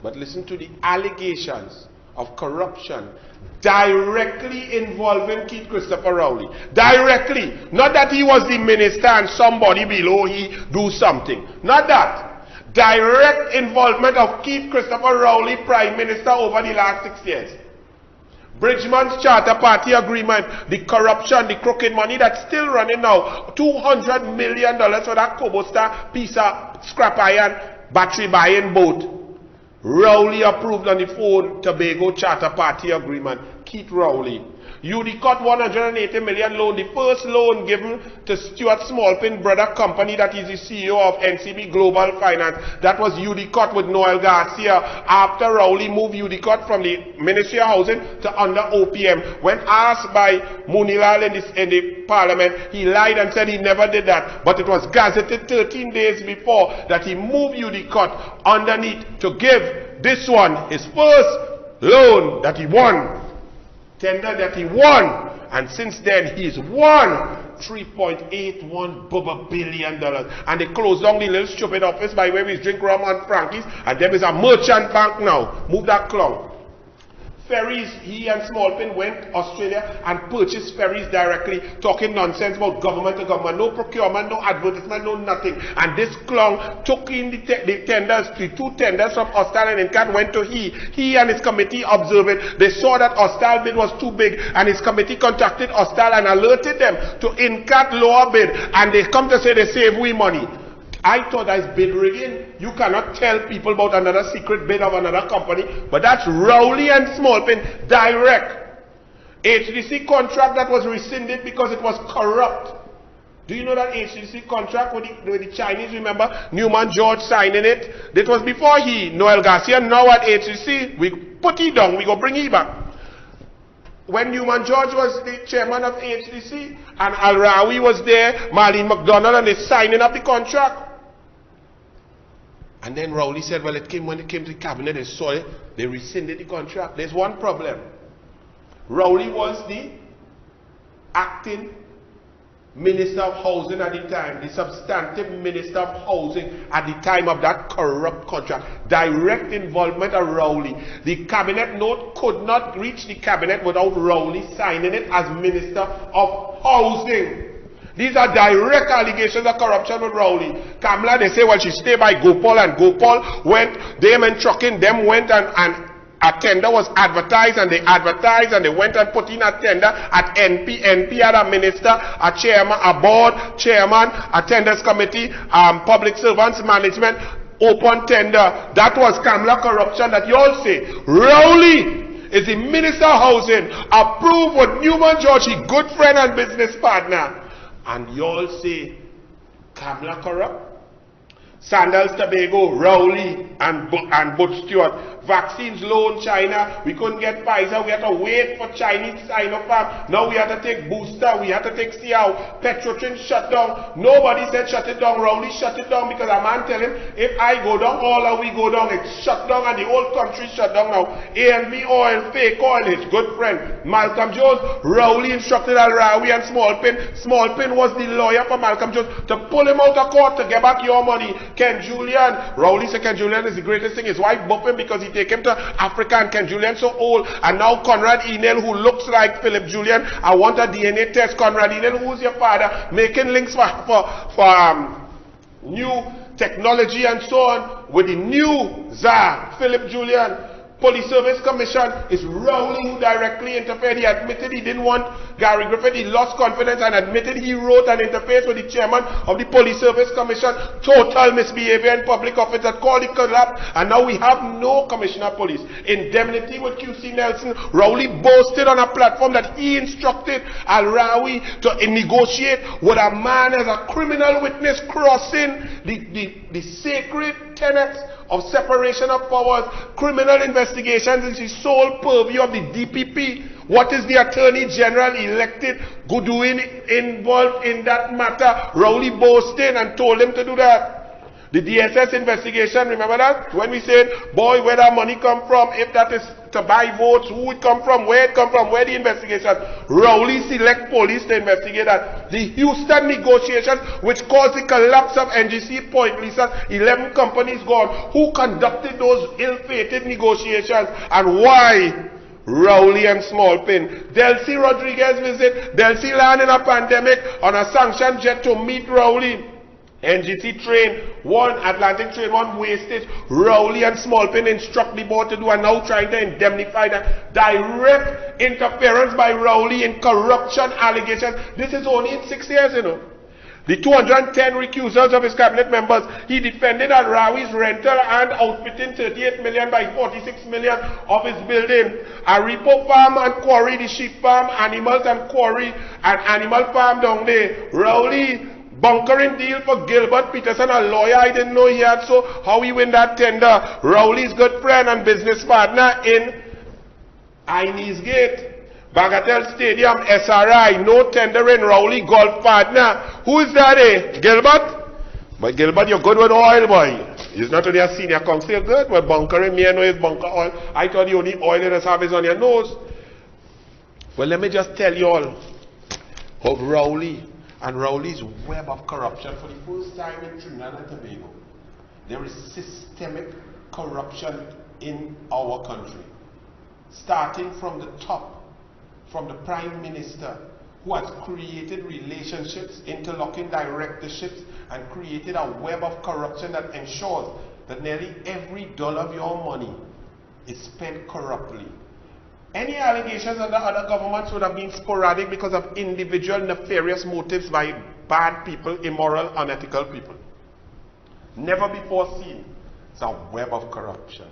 But listen to the allegations of corruption directly involving Keith Christopher Rowley. Directly. Not that he was the minister and somebody below he do something. Not that. Direct involvement of Keith Christopher Rowley, Prime Minister, over the last 6 years. Bridgman's Charter Party Agreement, the corruption, the crooked money that's still running now. $200 million for that Cobostar piece of scrap iron battery buying boat. Rowley approved on the phone Tobago Charter Party Agreement. Keith Rowley. UDCOT $180 million loan, the first loan given to Stuart Smallpin brother company that is the CEO of NCB Global Finance. That was UDCOT with Noel Garcia after Rowley moved UDCOT from the Ministry of Housing to under OPM. When asked by Munilal in the Parliament, he lied and said he never did that. But it was gazetted 13 days before that he moved UDCOT underneath to give this one his first loan that he won. Tender that he won, and since then he's won $3.81 billion. And they closed down the little stupid office by where we drink rum and Frankie's, and there is a merchant bank now. Move that clown. Ferries, he and Smallpin went to Australia and purchased ferries directly, talking nonsense about government to government. No procurement, no advertisement, no nothing. And this clown took in the tenders, the 2 tenders from Austral and Incat went to he. He and his committee observed it. They saw that Austral bid was too big, and his committee contacted Austral and alerted them to Incat lower bid. And they come to say they save we money. I thought that's bid rigging. You cannot tell people about another secret bid of another company, but that's Rowley and Smallpin direct. HDC contract that was rescinded because it was corrupt. Do you know that HDC contract with the Chinese, remember? Newman George signing it. That was before he, Noel Garcia, now at HDC. We put he down, we go bring he back. When Newman George was the chairman of HDC and Al-Rawi was there, Marlene McDonald, and they signing up the contract. And then Rowley said, well, when it came to the cabinet, they saw it, they rescinded the contract. There's one problem. Rowley was the acting Minister of Housing at the time, the substantive Minister of Housing at the time of that corrupt contract. Direct involvement of Rowley. The cabinet note could not reach the cabinet without Rowley signing it as Minister of Housing. These are direct allegations of corruption with Rowley. Kamala, they say, well, she stayed by Gopal, and Gopal went, them and trucking, them went and a tender was advertised, and they advertised, and they went and put in a tender at NP. NP had a minister, a chairman, a board chairman, a tenders committee, public servants management, open tender. That was Kamala corruption that you all say. Rowley is the Minister of Housing, approved with Newman George, his good friend and business partner. And you all say, Kamala corrupt? Sandals Tobago, Rowley, and Butch Stewart. Vaccines loan China. We couldn't get Pfizer. We had to wait for Chinese Sinopharm. Now we had to take booster. We had to take CL. Petrotrin shut down. Nobody said shut it down. Rowley shut it down because a man tell him, if I go down, all of we go down. It's shut down and the whole country shut down now. A&B oil, fake oil, his good friend Malcolm Jones. Rowley instructed Al-Rawi and Smallpin. Smallpin was the lawyer for Malcolm Jones to pull him out of court to get back your money. Ken Julian. Rowley said Ken Julian is the greatest thing. His wife bumped him because he take him to Africa, and Ken Julian so old. And now Conrad Enel, who looks like Philip Julian, I want a DNA test. Conrad Enel, who's your father, making links for new technology and so on with the new czar, Philip Julian. Police Service Commission is Rowley who directly interfered. He admitted he didn't want Gary Griffith. He lost confidence and admitted he wrote an interface with the chairman of the Police Service Commission. Total misbehavior in public office that called it collapse. And now we have no Commissioner of Police. Indemnity with QC Nelson. Rowley boasted on a platform that he instructed Al-Rawi to negotiate with a man as a criminal witness, crossing the sacred tenets of separation of powers. Criminal investigations is the sole purview of the DPP. What is the Attorney General elected doing involved in that matter? Rowley boasted and told him to do that. The DSS investigation, remember that? When we said, boy, where that money come from, if that is to buy votes, who it come from, where it come from, where the investigation. Rowley select police to investigate that. The Houston negotiations, which caused the collapse of NGC Point Lisa, 11 companies gone. Who conducted those ill-fated negotiations and why? Rowley and Smallpin. Delcy Rodriguez visit. Delcy land in a pandemic on a sanctioned jet to meet Rowley. NGC train, one Atlantic train, one wastage. Rowley and Smallpin instruct the board to do and now trying to indemnify that. Direct interference by Rowley in corruption allegations. This is only in 6 years, you know. The 210 recusals of his cabinet members, he defended Al-Rawi's rental and outfitting 38 million by 46 million of his building. A repo farm and quarry, the sheep farm, animals and quarry, and animal farm down there. Rowley bunkering deal for Gilbert Peterson, a lawyer I didn't know he had, so how he win that tender. Rowley's good friend and business partner in Inez Gate. Bagatelle Stadium, SRI, no tendering. Rowley golf partner. Who is that, eh? Gilbert? But Gilbert, you're good with oil, boy. He's not only a senior counsel, good, but bunkering, me I know his bunker oil. I thought the only oil in the service on your nose. Well, let me just tell you all of Rowley and Rowley's web of corruption. For the first time in Trinidad and Tobago, there is systemic corruption in our country. Starting from the top, from the Prime Minister, who has created relationships, interlocking directorships, and created a web of corruption that ensures that nearly every dollar of your money is spent corruptly. Any allegations under other governments would have been sporadic because of individual nefarious motives by bad people, immoral, unethical people. Never before seen. It's a web of corruption.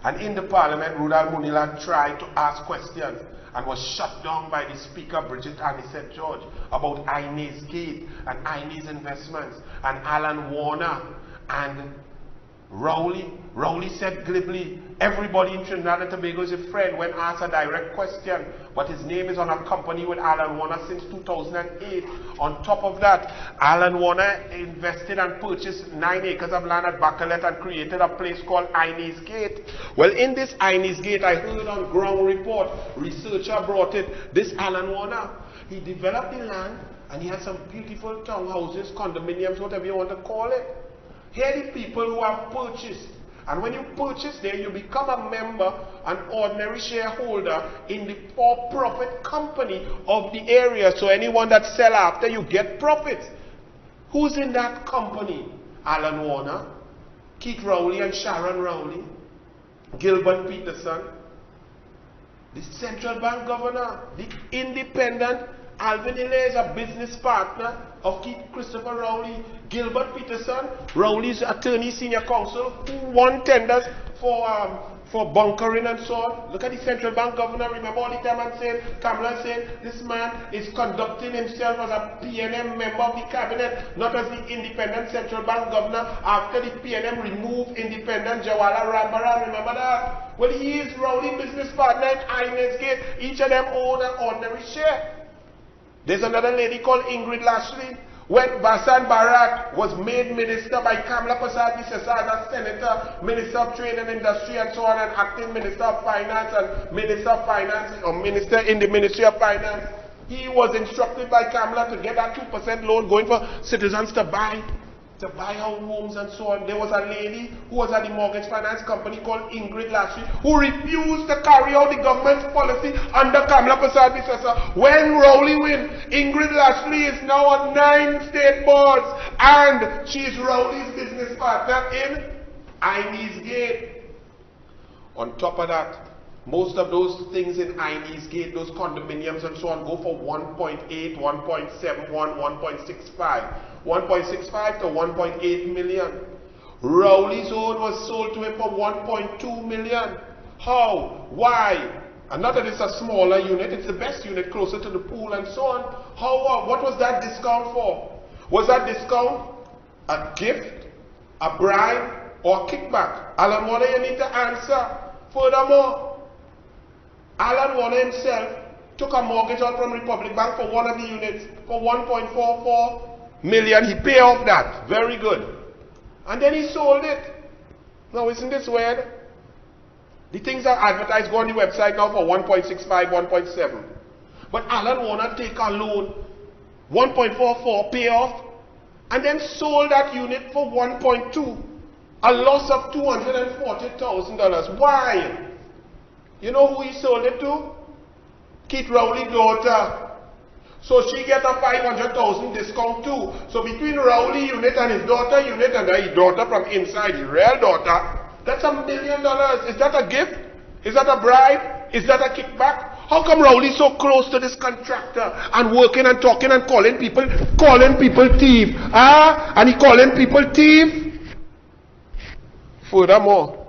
And in the parliament, Rudal Munila tried to ask questions and was shut down by the Speaker, Bridget Anisette George, about Inez Gate and Inez Investments and Alan Warner and Rowley. Rowley said glibly, everybody in Trinidad and Tobago is a friend when asked a direct question, but his name is on a company with Alan Warner since 2008. On top of that, Alan Warner invested and purchased 9 acres of land at Bacalet and created a place called Inez Gate. Well, in this Inez Gate, I heard on ground report, researcher brought it, this Alan Warner, he developed the land and he had some beautiful townhouses, condominiums, whatever you want to call it. Here are the people who have purchased. And when you purchase there, you become a member, an ordinary shareholder in the for-profit company of the area. So anyone that sells after, you get profits. Who's in that company? Alan Warner, Keith Rowley and Sharon Rowley, Gilbert Peterson, the central bank governor, the independent Alvin Hilaire is a business partner of Keith Christopher Rowley, Gilbert Peterson, Rowley's attorney senior counsel, who won tenders for bunkering and so on. Look at the central bank governor. Remember all the time I'm saying, Kamala saying, this man is conducting himself as a PNM member of the cabinet, not as the independent central bank governor after the PNM removed independent Jawala Rambaran. Remember that? Well, he is Rowley business partner in Inez Gate. Each of them own an ordinary share. There's another lady called Ingrid Lashley. When Basan Barat was made minister by Kamla Prasad Visesa as senator, minister of trade and industry and so on, and acting minister of finance and minister of finance, or minister in the Ministry of Finance, he was instructed by Kamla to get that 2% loan going for citizens to buy homes and so on. There was a lady who was at the mortgage finance company called Ingrid Lashley who refused to carry out the government's policy under Kamla Prasad Visesa. When Rowley win, Ingrid Lashley is now on 9 state boards and she is Rowley's business partner in Inez Gate. On top of that, most of those things in Inez Gate, those condominiums and so on, go for 1.8, 1.71, 1.65. 1.65 to 1.8 million. Rowley's own was sold to him for 1.2 million. How? Why? And not that it's a smaller unit, it's the best unit closer to the pool and so on. How? What was that discount for? Was that discount a gift, a bribe, or a kickback? Alan Warner, you need to answer. Furthermore, Alan Warner himself took a mortgage out from Republic Bank for one of the units for 1.44 million. He paid off that. Very good. And then he sold it. Now, isn't this weird? The things are advertised, go on the website now for 1.65, 1.7. But Alan Warner take a loan, 1.44, pay off, and then sold that unit for 1.2. A loss of $240,000. Why? You know who he sold it to? Keith Rowley's daughter. So she get a 500,000 discount too. So between Rowley unit and his daughter unit, and his daughter from inside, his real daughter, that's $1 million. Is that a gift? Is that a bribe? Is that a kickback? How come Rowley so close to this contractor and working and talking and calling people thief? And he calling people thief? Furthermore,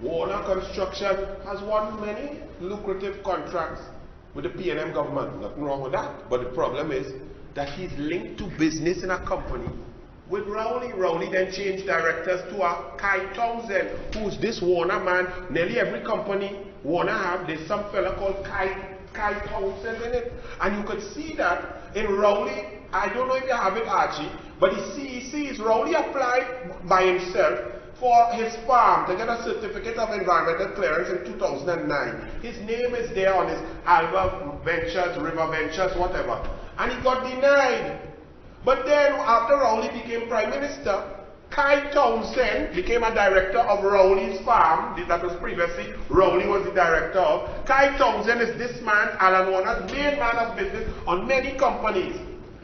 Warner Construction has won many lucrative contracts with the P&M government. Nothing wrong with that. But the problem is that he's linked to business in a company with Rowley. Rowley then changed directors to a Kai Townsend, who's this Warner man. Nearly every company Warner have, there's some fella called Kai Townsend in it. And you could see that in Rowley. I don't know if you have it, Archie, but the CECs, Rowley applied by himself for his farm to get a certificate of environmental clearance in 2009. His name is there on his Alba Ventures, River Ventures, whatever. And he got denied. But then after Rowley became Prime Minister, Kai Townsend became a director of Rowley's farm. That was previously Rowley was the director of. Kai Townsend is this man, Alan Warner's main man of business on many companies.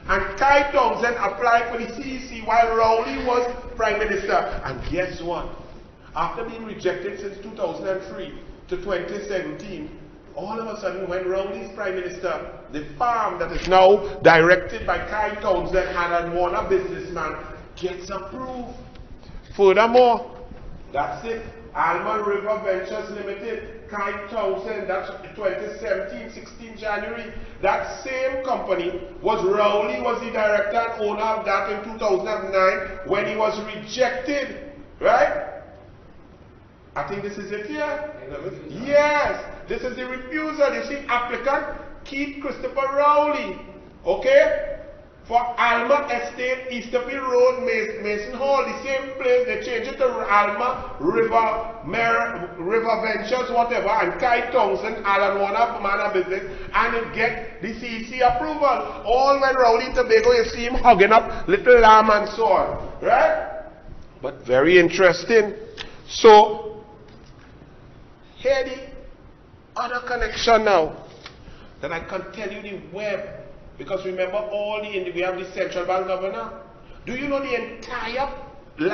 And Kai Townsend applied for the CEC while Rowley was Prime Minister. And guess what? After being rejected since 2003 to 2017, all of a sudden when Rowley's Prime Minister, the farm that is now directed by Kai Townsend, Alan Warner businessman, gets approved. Furthermore, that's it. Alma River Ventures Limited, Kai Townsend, that's 2017, 16 January. That same company Rowley was the director and owner of that in 2009 when he was rejected, right? I think this is it here. Yes, this is the refusal. You see, applicant Keith Christopher Rowley, okay? For Alma Estate, Easterfield Road, Mason Hall, the same place. They changed it to Alma River Ventures, whatever, and Kai Townsend, Alan Warner, man of business, and it get the CEC approval. All when Rowley and Tobago, you see him hugging up little lamb and so on, right? But very interesting. So, here the other connection now, that I can tell you the web. Because remember, we have the central bank governor. Do you know the entire land